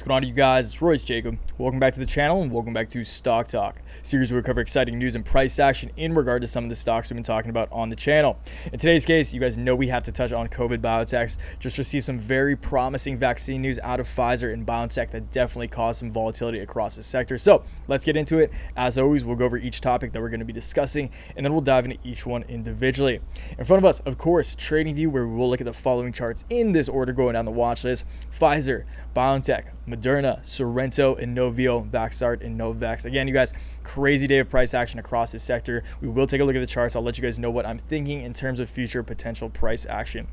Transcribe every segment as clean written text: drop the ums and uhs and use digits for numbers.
What's going on, you guys? It's Royce Jacob. Welcome back to the channel and welcome back to Stock Talk, series where we cover exciting news and price action in regard to some of the stocks we've been talking about on the channel. In today's case, you guys know we have to touch on COVID biotechs. Just received some very promising vaccine news out of Pfizer and BioNTech that definitely caused some volatility across the sector. So let's get into it. As always, we'll go over each topic that we're going to be discussing and then we'll dive into each one individually. In front of us, of course, TradingView, where we will look at the following charts in this order going down the watch list: Pfizer, BioNTech, Moderna, Sorrento, Inovio, Vaxart, and Novavax. Again, you guys, crazy day of price action across this sector. We will take a look at the charts. I'll let you guys know what I'm thinking in terms of future potential price action.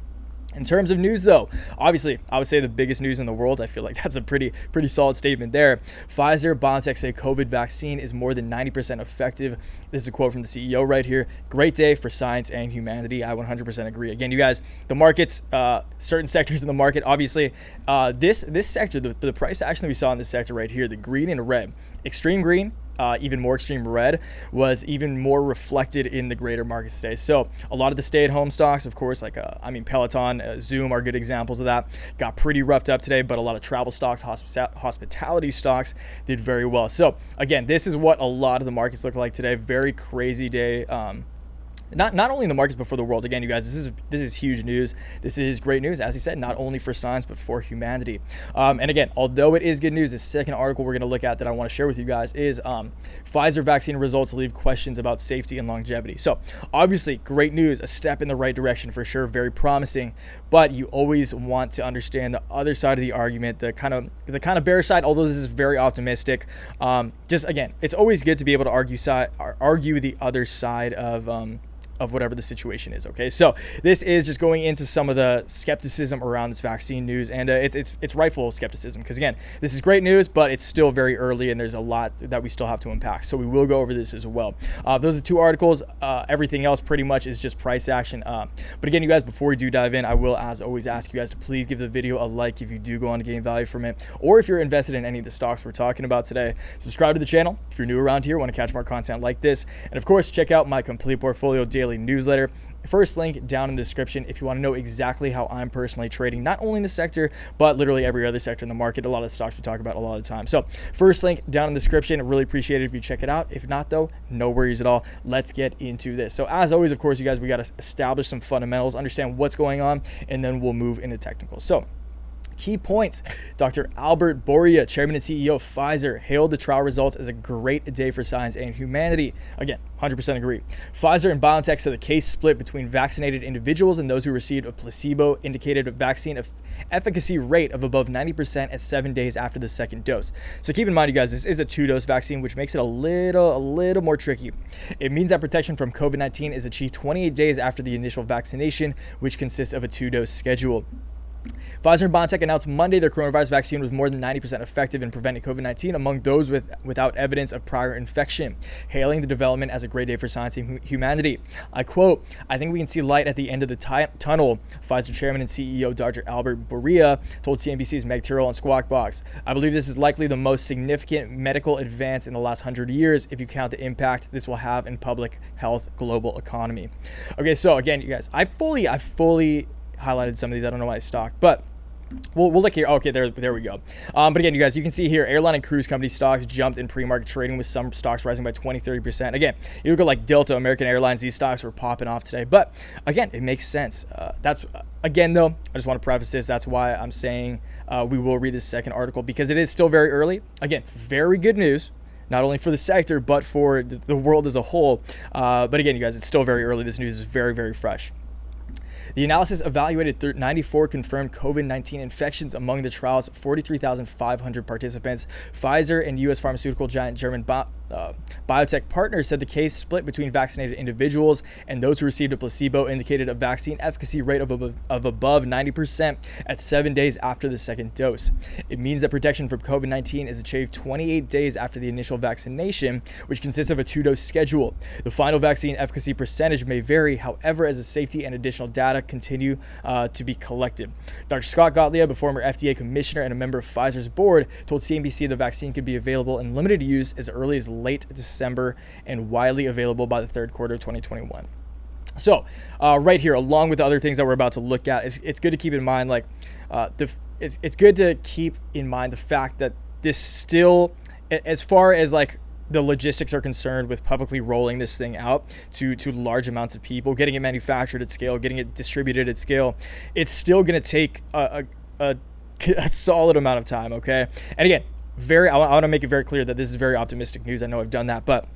In terms of news, though, obviously, I would say the biggest news in the world. I feel like that's a pretty solid statement there. Pfizer, BioNTech say COVID vaccine is more than 90% effective. This is a quote from the CEO right here. Great day for science and humanity. I 100% agree. Again, you guys, the markets, certain sectors in the market, obviously, this sector, the price action that we saw in this sector right here, the green and red, extreme green, even more extreme red, was even more reflected in the greater markets today. So a lot of the stay-at-home stocks, of course, like Peloton, Zoom are good examples of that. Got pretty roughed up today, but a lot of travel stocks, hospitality stocks did very well. So again, this is what a lot of the markets look like today. Very crazy day. Not only in the markets but for the world. Again, you guys, this is huge news. This is great news, as he said, not only for science but for humanity. And again, although it is good news, the second article we're going to look at that I want to share with you guys is Pfizer vaccine results leave questions about safety and longevity. So obviously, great news, a step in the right direction for sure, very promising. But you always want to understand the other side of the argument, the kind of bearish side. Although this is very optimistic, just again, it's always good to be able to argue the other side of whatever the situation is. Okay, so this is just going into some of the skepticism around this vaccine news, and it's rightful skepticism because again, this is great news, but it's still very early and there's a lot that we still have to unpack. So we will go over this as well. Those are the two articles. Everything else pretty much is just price action. But again, you guys, before we do dive in, I will, as always, ask you guys to please give the video a like if you do go on to gain value from it, or if you're invested in any of the stocks we're talking about today. Subscribe to the channel if you're new around here, want to catch more content like this, and of course, check out my complete portfolio daily newsletter. First link down in the description if you want to know exactly how I'm personally trading, not only in the sector, but literally every other sector in the market. A lot of the stocks we talk about a lot of the time. So first link down in the description. Really appreciate it if you check it out. If not, though, no worries at all. Let's get into this. So as always, of course, you guys, we got to establish some fundamentals, understand what's going on, and then we'll move into technicals. So key points. Dr. Albert Bourla, Chairman and CEO of Pfizer, hailed the trial results as a great day for science and humanity. Again, 100% agree. Pfizer and BioNTech said the case split between vaccinated individuals and those who received a placebo indicated a vaccine efficacy rate of above 90% at 7 days after the second dose. So keep in mind, you guys, this is a 2-dose vaccine, which makes it a little more tricky. It means that protection from COVID-19 is achieved 28 days after the initial vaccination, which consists of a 2-dose schedule. Pfizer and BioNTech announced Monday their coronavirus vaccine was more than 90% effective in preventing COVID-19 among those without evidence of prior infection, hailing the development as a great day for science and humanity. I quote, "I think we can see light at the end of the tunnel," Pfizer Chairman and CEO Dr. Albert Bourla told CNBC's Meg Tyrrell on Squawk Box. "I believe this is likely the most significant medical advance in the last 100 years if you count the impact this will have in public health, global economy." Okay, so again, you guys, I fully highlighted some of these. I don't know why I stocked, but we'll look here. Okay, there we go. But again, you guys, you can see here, airline and cruise company stocks jumped in pre-market trading with some stocks rising by 20-30%. Again, you look at like Delta, American Airlines, these stocks were popping off today. But again, it makes sense. Again, though, I just want to preface this. That's why I'm saying we will read this second article, because it is still very early. Again, very good news, not only for the sector, but for the world as a whole. But again, you guys, it's still very early. This news is very fresh. The analysis evaluated 94 confirmed COVID-19 infections among the trial's 43,500 participants. Pfizer and U.S. pharmaceutical giant German biotech partners said the case split between vaccinated individuals and those who received a placebo indicated a vaccine efficacy rate of above 90% at 7 days after the second dose. It means that protection from COVID-19 is achieved 28 days after the initial vaccination, which consists of a 2-dose schedule. The final vaccine efficacy percentage may vary, however, as the safety and additional data continue to be collected. Dr. Scott Gottlieb, a former FDA commissioner and a member of Pfizer's board, told CNBC the vaccine could be available in limited use as early as late December and widely available by the third quarter of 2021. So right here, along with the other things that we're about to look at, it's good to keep in mind, like it's good to keep in mind the fact that this still, as far as like the logistics are concerned with publicly rolling this thing out to large amounts of people, getting it manufactured at scale, getting it distributed at scale, it's still going to take a solid amount of time. Okay. And again, I want to make it very clear that this is very optimistic news. I know I've done that, but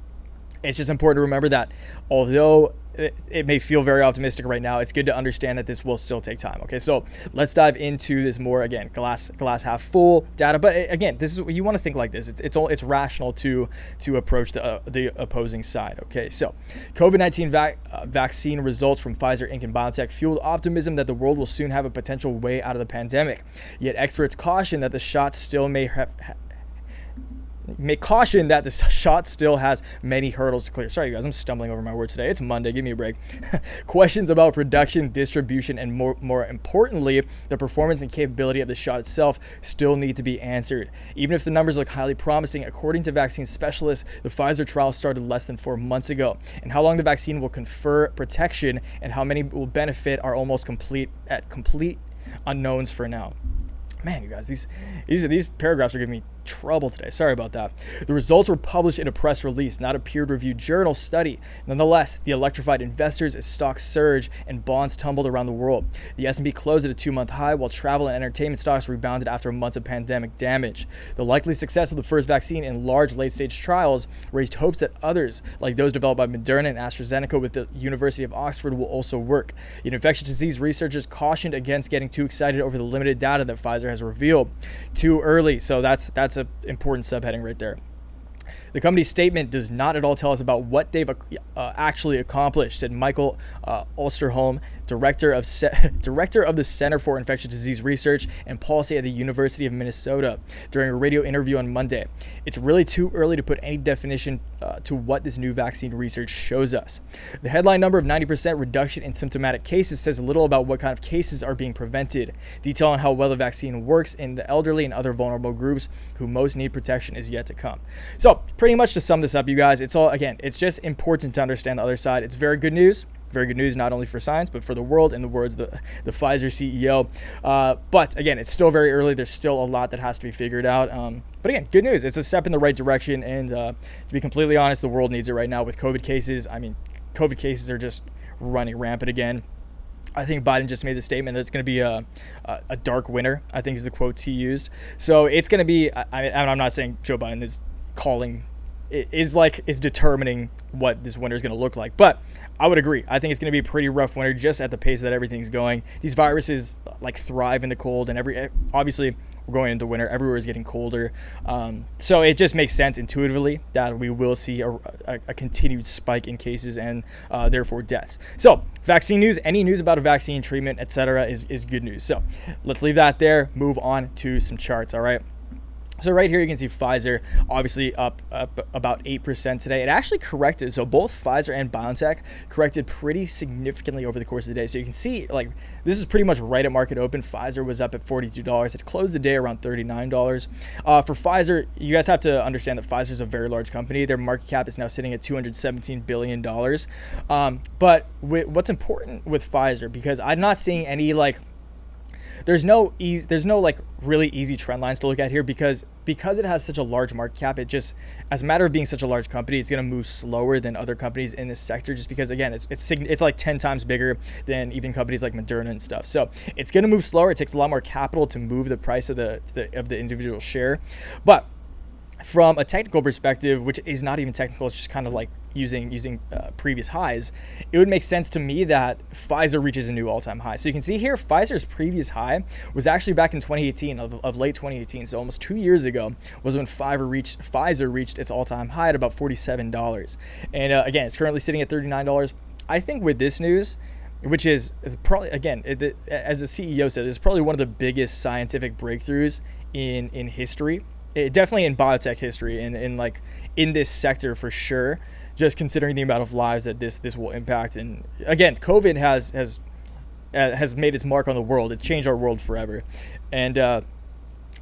it's just important to remember that although it may feel very optimistic right now, it's good to understand that this will still take time. Okay, so let's dive into this more. Again, glass half full data, but again, this is what you want to think like this. It's rational to approach the opposing side. Okay, so COVID-19 vaccine results from Pfizer Inc. and BioNTech fueled optimism that the world will soon have a potential way out of the pandemic. Yet experts caution that the shot still has many hurdles to clear. Sorry, you guys, I'm stumbling over my words today. It's Monday. Give me a break. Questions about production, distribution, and more importantly, the performance and capability of the shot itself still need to be answered. Even if the numbers look highly promising, according to vaccine specialists, the Pfizer trial started less than 4 months ago. And how long the vaccine will confer protection and how many will benefit are almost complete unknowns for now. Man, you guys, these paragraphs are giving me trouble today. Sorry about that. The results were published in a press release, not a peer-reviewed journal study. Nonetheless, the electrified investors as stocks surged and bonds tumbled around the world. The S&P closed at a 2-month high, while travel and entertainment stocks rebounded after months of pandemic damage. The likely success of the first vaccine in large late-stage trials raised hopes that others, like those developed by Moderna and AstraZeneca with the University of Oxford, will also work. Yet infectious disease researchers cautioned against getting too excited over the limited data that Pfizer has revealed. Too early, so that's an important subheading right there. The company's statement does not at all tell us about what they've actually accomplished, said Michael Osterholm, director of the Center for Infectious Disease Research and Policy at the University of Minnesota, during a radio interview on Monday. It's really too early to put any definition to what this new vaccine research shows us. The headline number of 90% reduction in symptomatic cases says little about what kind of cases are being prevented. Detail on how well the vaccine works in the elderly and other vulnerable groups who most need protection is yet to come. So, pretty much to sum this up, you guys, it's just important to understand the other side. It's very good news. Very good news, not only for science, but for the world, in the words of the Pfizer CEO. But again, it's still very early. There's still a lot that has to be figured out. But again, good news. It's a step in the right direction. And to be completely honest, the world needs it right now with COVID cases. I mean, COVID cases are just running rampant again. I think Biden just made the statement that it's going to be a dark winter, I think is the quotes he used. So it's going to be, I'm not saying Joe Biden is determining what this winter is going to look like, but I would agree. I think it's going to be a pretty rough winter just at the pace that everything's going. These viruses like thrive in the cold, and obviously we're going into winter. Everywhere is getting colder. So it just makes sense intuitively that we will see a continued spike in cases and therefore deaths. So vaccine news, any news about a vaccine, treatment, etc. is good news. So let's leave that there. Move on to some charts. All right. So right here you can see Pfizer obviously up about 8% today. It actually corrected. So both Pfizer and BioNTech corrected pretty significantly over the course of the day. So you can see like this is pretty much right at market open. Pfizer was up at $42. It closed the day around $39. For Pfizer, you guys have to understand that Pfizer is a very large company. Their market cap is now sitting at $217 billion. But what's important with Pfizer, because I'm not seeing any there's no really easy trend lines to look at here because it has such a large market cap. It just, as a matter of being such a large company, it's going to move slower than other companies in this sector, just because again it's like 10 times bigger than even companies like Moderna and stuff. So it's going to move slower. It takes a lot more capital to move the price of the individual share. But from a technical perspective, which is not even technical, it's just kind of like using previous highs, it would make sense to me that Pfizer reaches a new all-time high. So you can see here, Pfizer's previous high was actually back in 2018, of late 2018. So almost 2 years ago was when Pfizer reached its all-time high at about $47. And again, it's currently sitting at $39. I think with this news, which is probably, again, as the CEO said, it's probably one of the biggest scientific breakthroughs in history. Definitely in biotech history and in this sector for sure, just considering the amount of lives that this will impact. And again, COVID has made its mark on the world. It changed our world forever. And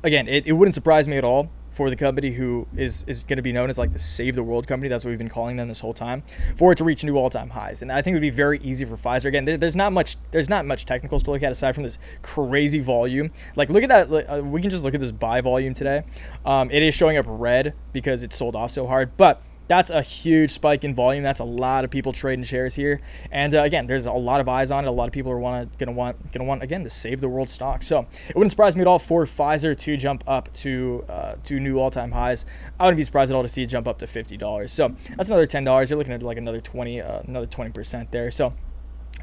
again, it wouldn't surprise me at all for the company who is going to be known as like the Save the World company. That's what we've been calling them this whole time, for it to reach new all-time highs. And I think it would be very easy for Pfizer. Again, there's not much technicals to look at aside from this crazy volume. Like, look at that. We can just look at this buy volume today. It is showing up red because it sold off so hard, but that's a huge spike in volume. That's a lot of people trading shares here. And again, there's a lot of eyes on it. A lot of people are gonna want again to Save the World stock. So it wouldn't surprise me at all for Pfizer to jump up to new all-time highs. I wouldn't be surprised at all to see it jump up to $50. So that's another $10. You're looking at like another 20% there. So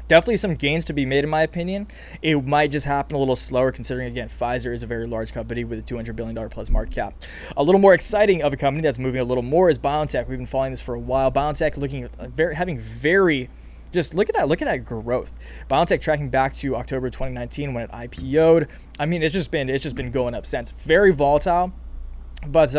definitely some gains to be made, in my opinion. It might just happen a little slower considering, again, Pfizer is a very large company with a $200 billion plus market cap. A little more exciting of a company that's moving a little more is BioNTech. We've been following this for a while. BioNTech just look at that growth. BioNTech tracking back to October 2019 when it IPO'd. I mean, it's just been going up since. Very volatile. But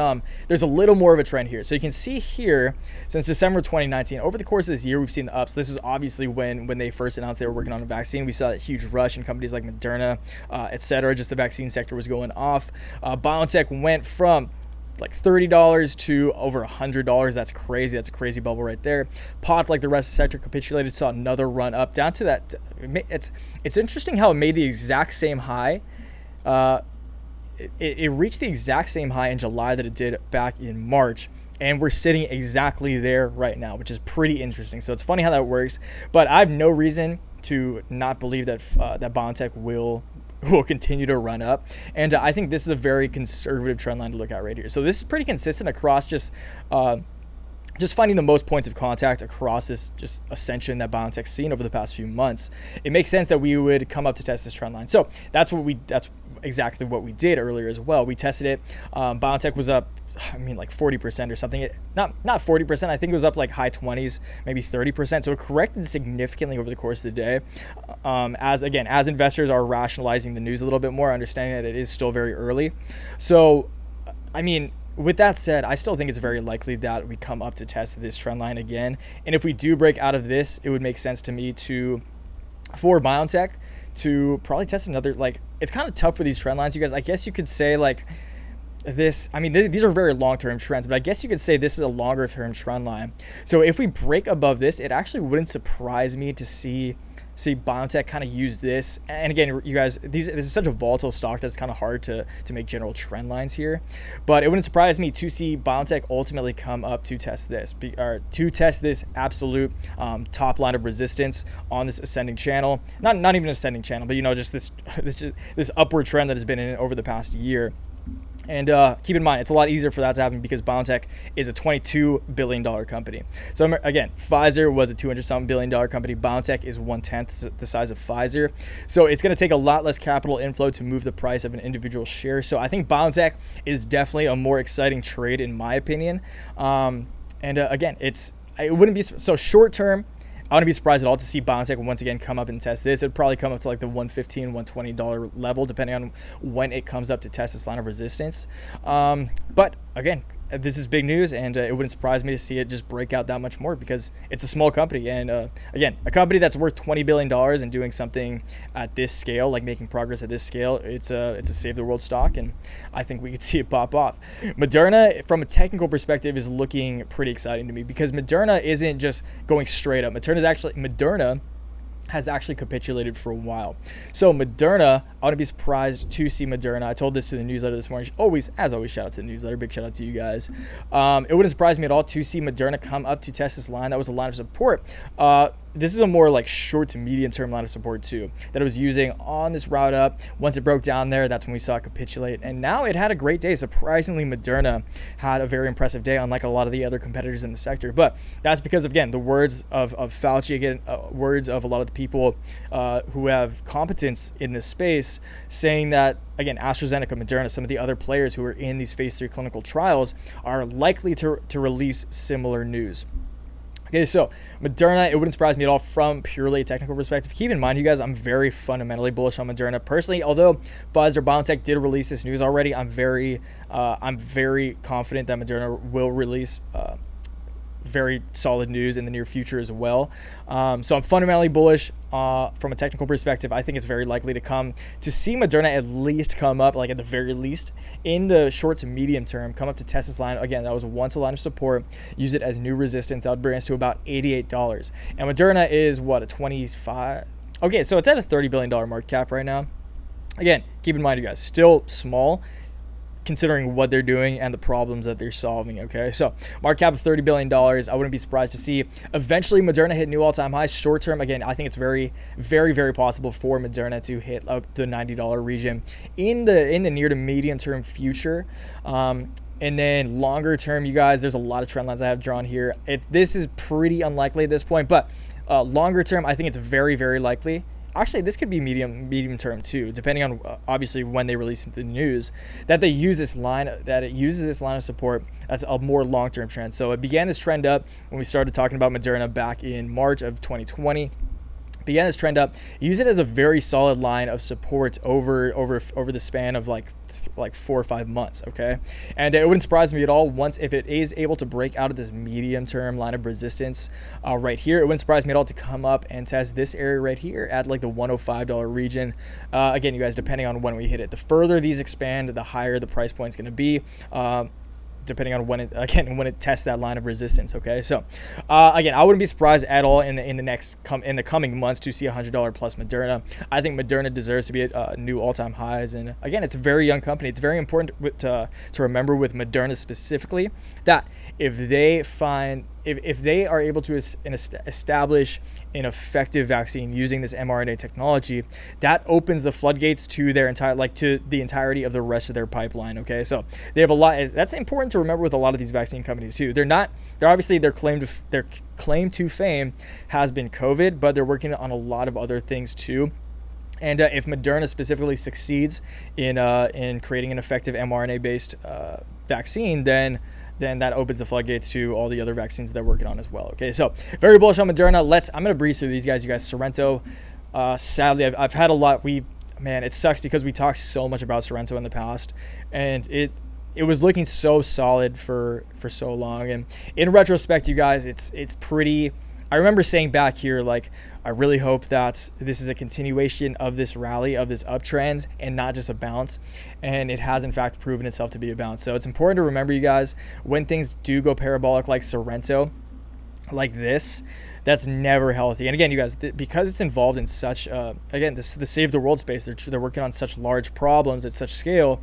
there's a little more of a trend here. So you can see here, since December 2019, over the course of this year, we've seen the ups. This is obviously when they first announced they were working on a vaccine. We saw a huge rush in companies like Moderna, etc. Just the vaccine sector was going off. BioNTech went from like $30 to over $100. That's crazy. That's a crazy bubble right there. Popped like the rest of the sector, capitulated, saw another run up down to that. It's interesting how it made the exact same high. It reached the exact same high in July that it did back in March, and we're sitting exactly there right now, which is pretty interesting. So it's funny how that works, but I have no reason to not believe that that BioNTech will continue to run up, and I think this is a very conservative trend line to look at right here. So this is pretty consistent across just finding the most points of contact across this just ascension that BioNTech's seen over the past few months. It makes sense that we would come up to test this trend line. So that's exactly what we did earlier as well. We tested it. BioNTech was up, like 40% or something. Not 40%. I think it was up like high 20s, maybe 30%. So it corrected significantly over the course of the day. As investors are rationalizing the news a little bit more, understanding that it is still very early. So, I mean, with that said, I still think it's very likely that we come up to test this trend line again. And if we do break out of this, it would make sense to me for BioNTech to probably test another, like, it's kind of tough for these trend lines, you guys. I guess you could say like this, I mean, these are very long-term trends, but I guess you could say this is a longer-term trend line. So if we break above this, it actually wouldn't surprise me to see BioNTech kind of use this. And again, you guys, this is such a volatile stock that's kind of hard to make general trend lines here. But it wouldn't surprise me to see BioNTech ultimately come up to test this, or to test this absolute top line of resistance on this ascending channel. Not even ascending channel, but just this upward trend that has been in it over the past year. And keep in mind, it's a lot easier for that to happen because BioNTech is a $22 billion company. So again, Pfizer was a $200-something billion company. BioNTech is 1/10 the size of Pfizer. So it's going to take a lot less capital inflow to move the price of an individual share. So I think BioNTech is definitely a more exciting trade in my opinion. Again, it wouldn't be so short term. I wouldn't be surprised at all to see BioNTech once again come up and test this. It'd probably come up to like the $115, $120 level, depending on when it comes up to test this line of resistance. But again, this is big news, and it wouldn't surprise me to see it just break out that much more because it's a small company. And again, a company that's worth $20 billion and doing something at this scale, like making progress at this scale, it's a Save the World stock, and I think we could see it pop off. Moderna, from a technical perspective, is looking pretty exciting to me because Moderna isn't just going straight up. Moderna has actually capitulated for a while. So Moderna, I wouldn't be surprised to see Moderna. I told this to the newsletter this morning. As always, shout out to the newsletter. Big shout out to you guys. It wouldn't surprise me at all to see Moderna come up to test this line. That was a line of support. This is a more like short to medium term line of support too that it was using on this route up. Once it broke down there, that's when we saw it capitulate. And now it had a great day. Surprisingly, Moderna had a very impressive day, unlike a lot of the other competitors in the sector. But that's because, again, the words of Fauci, again, words of a lot of the people who have competence in this space, saying that, again, AstraZeneca, Moderna, some of the other players who are in these phase 3 clinical trials are likely to release similar news. Okay, so Moderna, it wouldn't surprise me at all from purely a technical perspective. Keep in mind, you guys, I'm very fundamentally bullish on Moderna. Personally, although Pfizer BioNTech did release this news already, I'm very confident that Moderna will release very solid news in the near future as well. So I'm fundamentally bullish from a technical perspective. I think it's very likely to see Moderna at least come up, like at the very least, in the short to medium term, come up to test this line. Again, that was once a line of support. Use it as new resistance. That would bring us to about $88. And Moderna is what, a 25? Okay, so it's at a $30 billion market cap right now. Again, keep in mind, you guys, still small considering what they're doing and the problems that they're solving. Okay, so market cap of $30 billion. I wouldn't be surprised to see eventually Moderna hit new all-time highs. Short term, again, I think it's very, very, very possible for Moderna to hit up the $90 region in the near to medium term future. And then longer term, you guys, there's a lot of trend lines I have drawn here. This is pretty unlikely at this point, but longer term, I think it's very, very likely. Actually, this could be medium term too, depending on obviously when they release the news, that it uses this line of support. That's a more long-term trend. So it began this trend up when we started talking about Moderna back in March of 2020. Began this trend up. Use it as a very solid line of support over the span of like 4 or 5 months. Okay, and it wouldn't surprise me at all if it is able to break out of this medium term line of resistance right here. It wouldn't surprise me at all to come up and test this area right here at like the $105 region. Again, you guys, depending on when we hit it, the further these expand, the higher the price point is going to be. Depending on when it tests that line of resistance. Okay, so again, I wouldn't be surprised at all in the coming months to see $100 plus Moderna. I think Moderna deserves to be at new all-time highs, and again, it's a very young company. It's very important to remember with Moderna specifically that if they are able to establish an effective vaccine using this mRNA technology, that opens the floodgates to their to the entirety of the rest of their pipeline. Okay, so they have a lot. That's important to remember with a lot of these vaccine companies too. They're obviously their claim to fame has been COVID, but they're working on a lot of other things too. And if Moderna specifically succeeds in creating an effective mRNA-based vaccine, then that opens the floodgates to all the other vaccines they're working on as well. Okay, so very bullish on Moderna. I'm going to breeze through these guys. You guys, Sorrento, sadly, I've had a lot. It sucks because we talked so much about Sorrento in the past, and it was looking so solid for so long. And in retrospect, you guys, it's pretty. I remember saying back here, like, I really hope that this is a continuation of this rally, of this uptrend, and not just a bounce. And it has, in fact, proven itself to be a bounce. So it's important to remember, you guys, when things do go parabolic like Sorrento, like this, that's never healthy. And again, you guys, because it's involved in such, the save the world space, they're working on such large problems at such scale,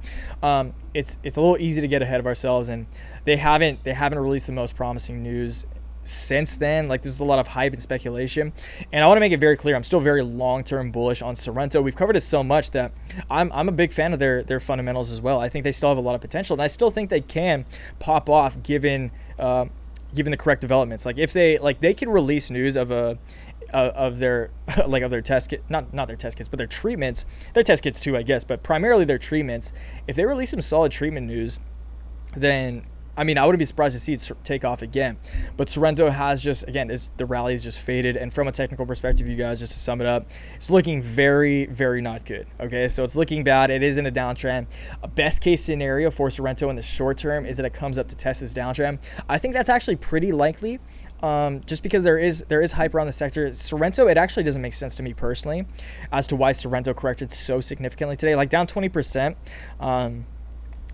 it's a little easy to get ahead of ourselves. And they haven't released the most promising news since then. Like, there's a lot of hype and speculation, and I want to make it very clear, I'm still very long-term bullish on Sorrento. We've covered it so much that I'm a big fan of their fundamentals as well. I think they still have a lot of potential, and I still think they can pop off given the correct developments. Like, if they can release news of their test kit, not their test kits, but their treatments, their test kits too, I guess, but primarily their treatments. If they release some solid treatment news, then I wouldn't be surprised to see it take off again. But Sorrento has the rally has just faded. And from a technical perspective, you guys, just to sum it up, it's looking very, very not good. Okay, so it's looking bad. It is in a downtrend. A best case scenario for Sorrento in the short term is that it comes up to test this downtrend. I think that's actually pretty likely. Just because there is hype around the sector. Sorrento, it actually doesn't make sense to me personally as to why Sorrento corrected so significantly today, like down 20%.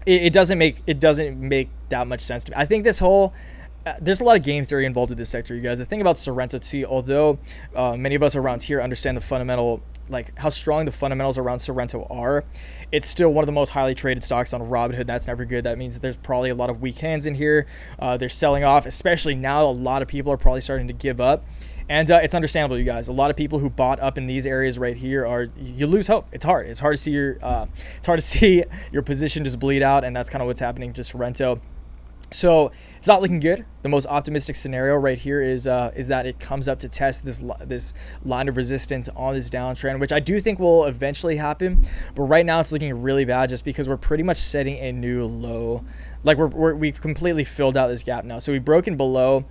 It doesn't make that much sense to me. I think this whole there's a lot of game theory involved with this sector, you guys. The thing about Sorrento too, although many of us around here understand the fundamental, like how strong the fundamentals around Sorrento are, it's still one of the most highly traded stocks on Robinhood. That's never good. That means there's probably a lot of weak hands in here. They're selling off, especially now. A lot of people are probably starting to give up. And it's understandable, you guys. A lot of people who bought up in these areas right here you lose hope. It's hard. It's hard to see your position just bleed out, and that's kind of what's happening to Sorrento. So it's not looking good. The most optimistic scenario right here is that it comes up to test this line of resistance on this downtrend, which I do think will eventually happen. But right now it's looking really bad, just because we're pretty much setting a new low. Like we've completely filled out this gap now. So we've broken below.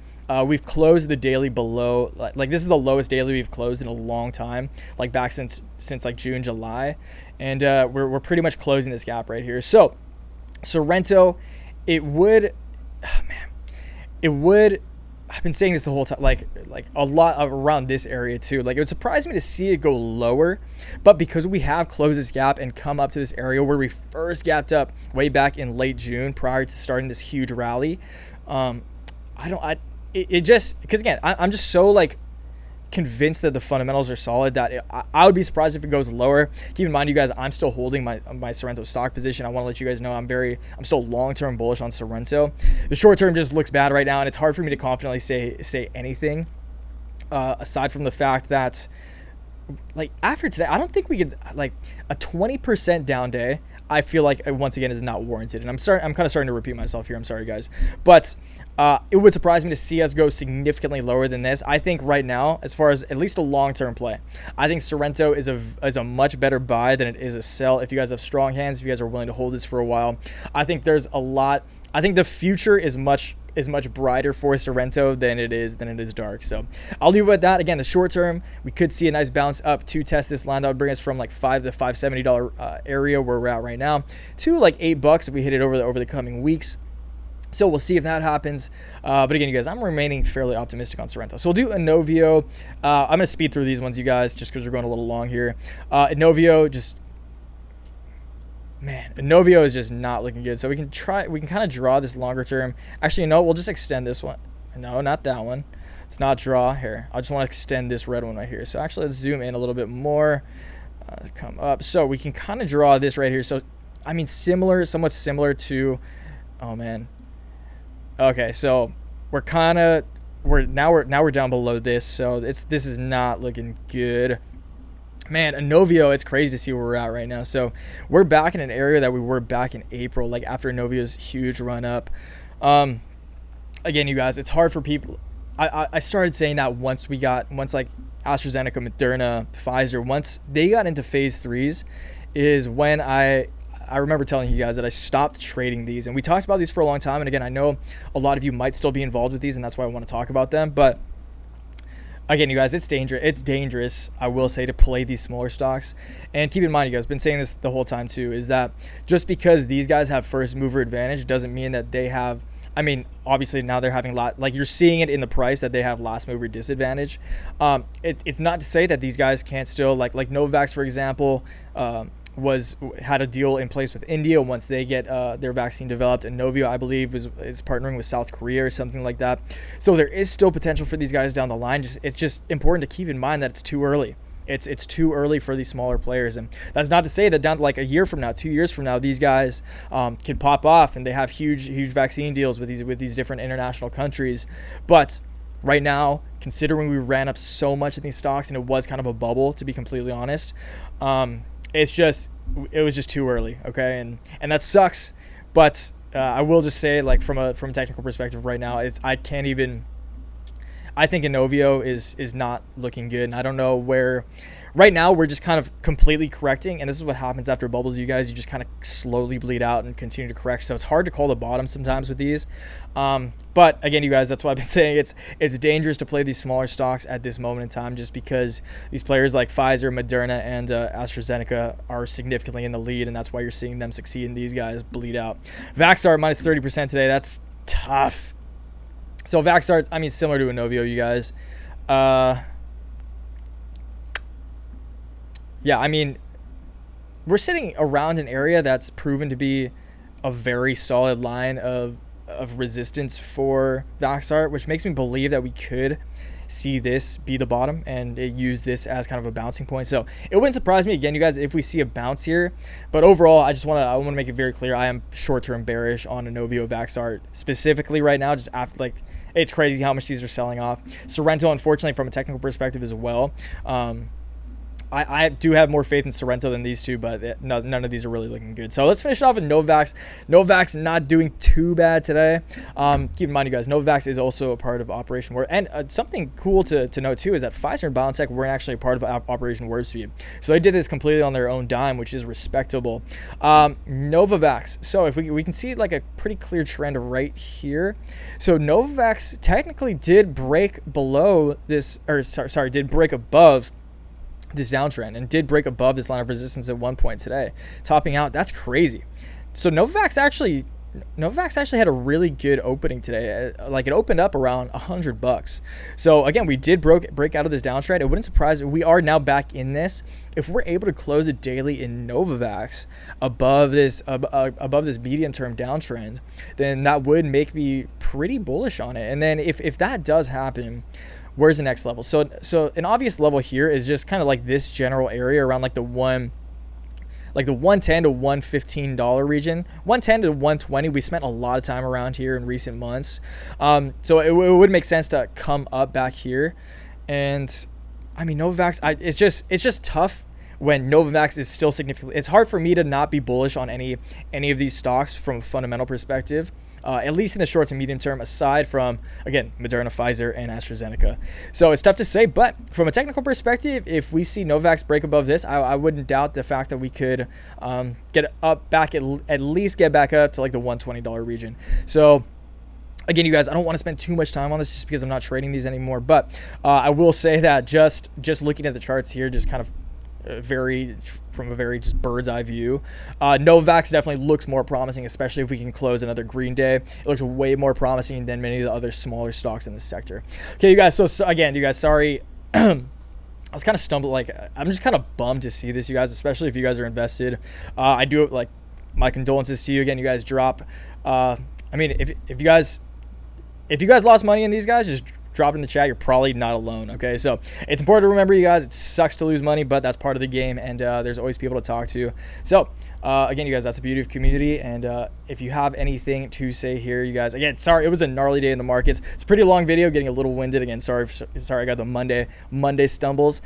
We've closed the daily below, like this is the lowest daily we've closed in a long time, like back since like June, July, and we're pretty much closing this gap right here. So Sorrento, it would I've been saying this the whole time, like a lot of around this area too. Like, it would surprise me to see it go lower, but because we have closed this gap and come up to this area where we first gapped up way back in late June prior to starting this huge rally, it just, because again, I'm just so like convinced that the fundamentals are solid that I would be surprised if it goes lower. Keep in mind, you guys, I'm still holding my Sorrento stock position. I want to let you guys know I'm still long-term bullish on Sorrento. The short-term just looks bad right now, and it's hard for me to confidently say anything aside from the fact that, like, after today, I don't think we could, like, a 20% down day, I feel like once again is not warranted. And I'm kind of starting to repeat myself here. I'm sorry, guys, but it would surprise me to see us go significantly lower than this. I think right now, as far as at least a long-term play, I think Sorrento is a much better buy than it is a sell. If you guys have strong hands, if you guys are willing to hold this for a while, I think there's a lot. I think the future is much brighter for Sorrento than it is dark. So I'll leave it at that. Again, the short term, we could see a nice bounce up to test this line. That would bring us from like $5 to $570 area where we're at right now to like $8 if we hit it over the coming weeks. So we'll see if that happens. But again, you guys, I'm remaining fairly optimistic on Sorrento. So we'll do Inovio. I'm going to speed through these ones, you guys, just because we're going a little long here. Inovio, Inovio is just not looking good. So we can kind of draw this longer term. Actually, no, we'll just extend this one. No, not that one. It's not draw here. I just want to extend this red one right here. So actually, let's zoom in a little bit more. Come up. So we can kind of draw this right here. So, I mean, somewhat similar to, oh man. Okay, so we're now down below this, so this is not looking good. Man, Inovio, it's crazy to see where we're at right now. So we're back in an area that we were back in April, like after Inovio's huge run up. Again, you guys, it's hard for people. I started saying that once like AstraZeneca, Moderna, Pfizer, once they got into phase 3s is when I remember telling you guys that I stopped trading these, and we talked about these for a long time. And again, I know a lot of you might still be involved with these, and that's why I want to talk about them. But again, you guys, it's dangerous. It's dangerous, I will say, to play these smaller stocks. And keep in mind, you guys, been saying this the whole time too, is that just because these guys have first mover advantage doesn't mean that they have. I mean, obviously now they're having like you're seeing it in the price that they have last mover disadvantage. It's not to say that these guys can't still like Novavax, for example. Had a deal in place with India once they get their vaccine developed, and Inovio, I believe, is partnering with South Korea or something like that. So there is still potential for these guys down the line. It's just important to keep in mind that it's too early. It's too early for these smaller players, and that's not to say that down to like a year from now, 2 years from now, these guys can pop off and they have huge vaccine deals with these different international countries. But right now, considering we ran up so much in these stocks and it was kind of a bubble, to be completely honest. It was just too early, okay, and that sucks. But I will just say, like from a technical perspective, right now, I think Inovio is not looking good, and I don't know where. Right now, we're just kind of completely correcting, and this is what happens after bubbles, you guys. You just kind of slowly bleed out and continue to correct. So it's hard to call the bottom sometimes with these. But again, you guys, that's why I've been saying it's dangerous to play these smaller stocks at this moment in time, just because these players like Pfizer, Moderna, and AstraZeneca are significantly in the lead, and that's why you're seeing them succeed and these guys bleed out. Vaxart minus 30% today. That's tough. So Vaxart, I mean, similar to Inovio, you guys. Yeah, I mean, we're sitting around an area that's proven to be a very solid line of resistance for Vaxart, which makes me believe that we could see this be the bottom and use this as kind of a bouncing point. So it wouldn't surprise me, again, you guys, if we see a bounce here. But overall, I want to make it very clear, I am short-term bearish on Inovio, Vaxart specifically right now, just after, like, it's crazy how much these are selling off. Sorrento, unfortunately, from a technical perspective as well. I do have more faith in Sorrento than these two, but none of these are really looking good. So let's finish off with Novavax. Novavax not doing too bad today. Keep in mind, you guys, Novavax is also a part of Operation Warp. And something cool to note, too, is that Pfizer and BioNTech weren't actually a part of Operation Warp Speed. So they did this completely on their own dime, which is respectable. Novavax. So if we can see like a pretty clear trend right here. So Novavax technically did break below this, or sorry, did break above this downtrend and did break above this line of resistance at one point today, topping out. That's crazy. So Novavax actually Novavax actually had a really good opening today. Like, it opened up around $100. So again, we did break out of this downtrend. It wouldn't surprise me. We are now back in this. If we're able to close it daily in Novavax above this medium-term downtrend, then that would make me pretty bullish on it. And then if that does happen, where's the next level? So an obvious level here is just kind of like this general area around like the 110 to $115 region. 110 to 120, we spent a lot of time around here in recent months. So it would make sense to come up back here. And I mean, Novavax, it's just tough when Novavax is still significantly. It's hard for me to not be bullish on any of these stocks from a fundamental perspective. At least in the short to medium term, aside from, again, Moderna, Pfizer, and AstraZeneca. So it's tough to say, but from a technical perspective, if we see Novavax break above this, I wouldn't doubt the fact that we could get up back, at least get back up to like the $120 region. So again, you guys, I don't want to spend too much time on this just because I'm not trading these anymore, but I will say that just looking at the charts here, just kind of from a very just bird's eye view, Novavax definitely looks more promising, especially if we can close another green day. It looks way more promising than many of the other smaller stocks in the sector. Okay, you guys, so again, you guys, sorry, I was kind of stumbled. Like, I'm just kind of bummed to see this, you guys, especially if you guys are invested. I do, like, my condolences to you. Again, you guys drop. I mean, if you guys lost money in these guys, just drop it in the chat. You're probably not alone. Okay, so it's important to remember, you guys, it sucks to lose money, but that's part of the game, and there's always people to talk to. So again, you guys, that's the beauty of community. And if you have anything to say here, you guys, again, sorry, it was a gnarly day in the markets. It's a pretty long video, getting a little winded. Again, sorry I got the Monday stumbles.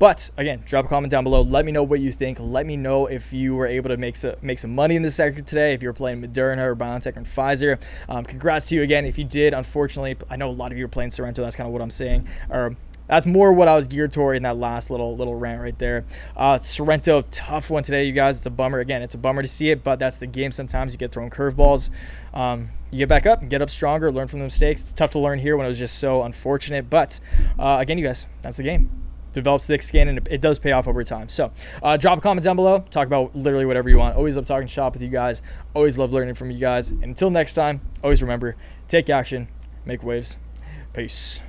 But again, drop a comment down below. Let me know what you think. Let me know if you were able to make some money in this sector today, if you were playing Moderna or BioNTech or Pfizer. Congrats to you again. If you did, unfortunately, I know a lot of you are playing Sorrento. That's kind of what I'm saying. Or that's more what I was geared toward in that last little rant right there. Sorrento, tough one today, you guys. It's a bummer. Again, it's a bummer to see it, but that's the game. Sometimes you get thrown curveballs. You get back up, get up stronger, learn from the mistakes. It's tough to learn here when it was just so unfortunate. But again, you guys, that's the game. Develops thick skin, and it does pay off over time. So drop a comment down below. Talk about literally whatever you want. Always love talking shop with you guys. Always love learning from you guys. And until next time, always remember, take action, make waves. Peace.